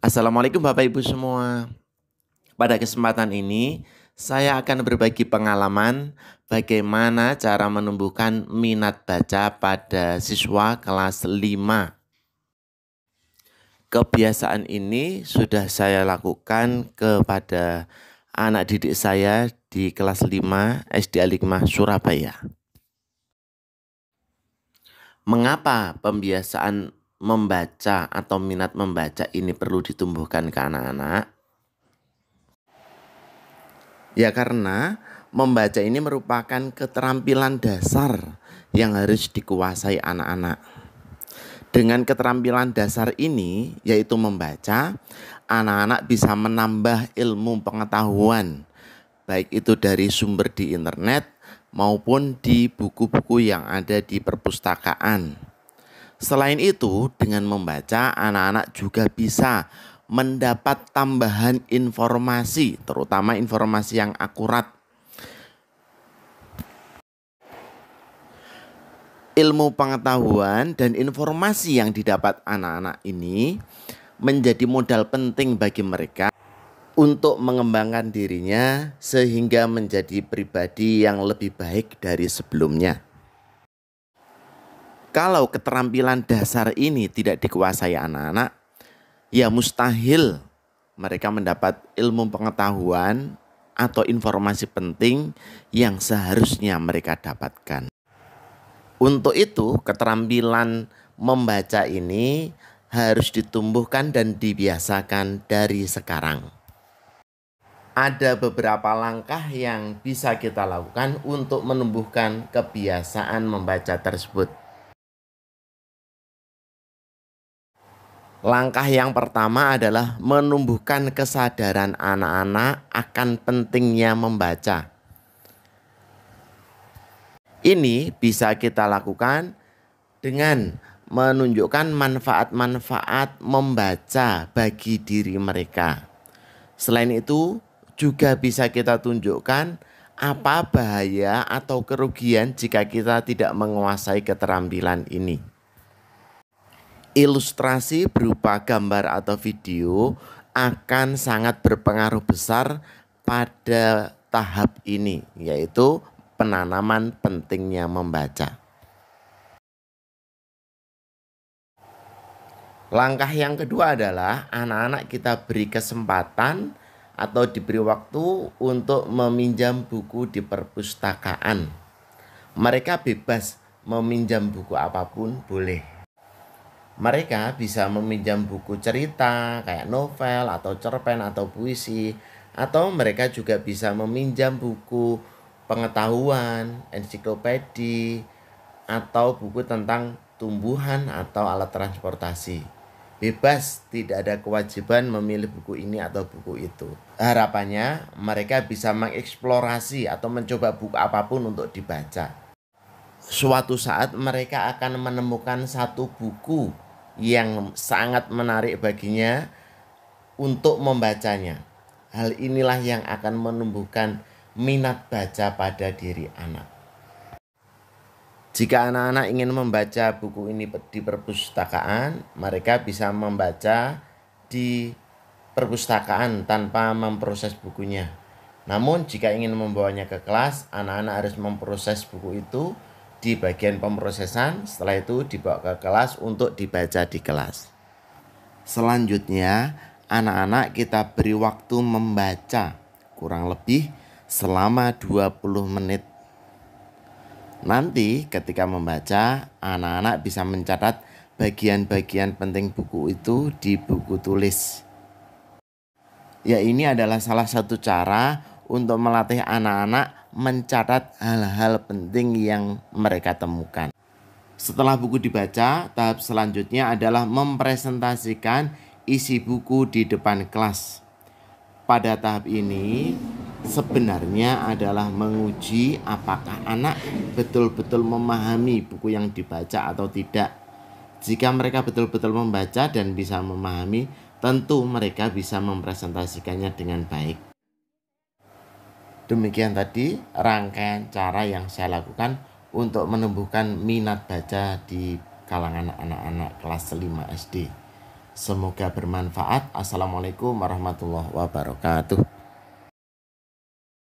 Assalamualaikum Bapak Ibu semua. Pada kesempatan ini, saya akan berbagi pengalaman bagaimana cara menumbuhkan minat baca pada siswa kelas 5. Kebiasaan ini sudah saya lakukan kepada anak didik saya di kelas 5 SD Al-Hikmah Surabaya. Mengapa pembiasaan membaca atau minat membaca ini perlu ditumbuhkan ke anak-anak? Ya karena membaca ini merupakan keterampilan dasar yang harus dikuasai anak-anak. Dengan keterampilan dasar ini, yaitu membaca, anak-anak bisa menambah ilmu pengetahuan, baik itu dari sumber di internet maupun di buku-buku yang ada di perpustakaan. Selain itu, dengan membaca, anak-anak juga bisa mendapat tambahan informasi, terutama informasi yang akurat. Ilmu pengetahuan dan informasi yang didapat anak-anak ini menjadi modal penting bagi mereka untuk mengembangkan dirinya sehingga menjadi pribadi yang lebih baik dari sebelumnya. Kalau keterampilan dasar ini tidak dikuasai anak-anak, ya mustahil mereka mendapat ilmu pengetahuan atau informasi penting yang seharusnya mereka dapatkan. Untuk itu, keterampilan membaca ini harus ditumbuhkan dan dibiasakan dari sekarang. Ada beberapa langkah yang bisa kita lakukan untuk menumbuhkan kebiasaan membaca tersebut. Langkah yang pertama adalah menumbuhkan kesadaran anak-anak akan pentingnya membaca. Ini bisa kita lakukan dengan menunjukkan manfaat-manfaat membaca bagi diri mereka. Selain itu, juga bisa kita tunjukkan apa bahaya atau kerugian jika kita tidak menguasai keterampilan ini. Ilustrasi berupa gambar atau video akan sangat berpengaruh besar pada tahap ini, yaitu penanaman pentingnya membaca. Langkah yang kedua adalah anak-anak kita beri kesempatan atau diberi waktu untuk meminjam buku di perpustakaan. Mereka bebas meminjam buku apapun boleh. Mereka bisa meminjam buku cerita kayak novel atau cerpen atau puisi, atau mereka juga bisa meminjam buku pengetahuan, ensiklopedia, atau buku tentang tumbuhan atau alat transportasi. Bebas, tidak ada kewajiban memilih buku ini atau buku itu. Harapannya mereka bisa mengeksplorasi atau mencoba buku apapun untuk dibaca. Suatu saat mereka akan menemukan satu buku yang sangat menarik baginya untuk membacanya. Hal inilah yang akan menumbuhkan minat baca pada diri anak. Jika anak-anak ingin membaca buku ini di perpustakaan, mereka bisa membaca di perpustakaan tanpa memproses bukunya. Namun jika ingin membawanya ke kelas, anak-anak harus memproses buku itu di bagian pemrosesan, setelah itu dibawa ke kelas untuk dibaca di kelas. Selanjutnya, anak-anak kita beri waktu membaca kurang lebih selama 20 menit. Nanti ketika membaca, anak-anak bisa mencatat bagian-bagian penting buku itu di buku tulis. Ya, ini adalah salah satu cara untuk melatih anak-anak mencatat hal-hal penting yang mereka temukan. Setelah buku dibaca, tahap selanjutnya adalah mempresentasikan isi buku di depan kelas. Pada tahap ini sebenarnya adalah menguji apakah anak betul-betul memahami buku yang dibaca atau tidak. Jika mereka betul-betul membaca dan bisa memahami, tentu mereka bisa mempresentasikannya dengan baik. Demikian tadi rangkaian cara yang saya lakukan untuk menumbuhkan minat baca di kalangan anak-anak kelas 5 SD. Semoga bermanfaat. Assalamualaikum warahmatullahi wabarakatuh.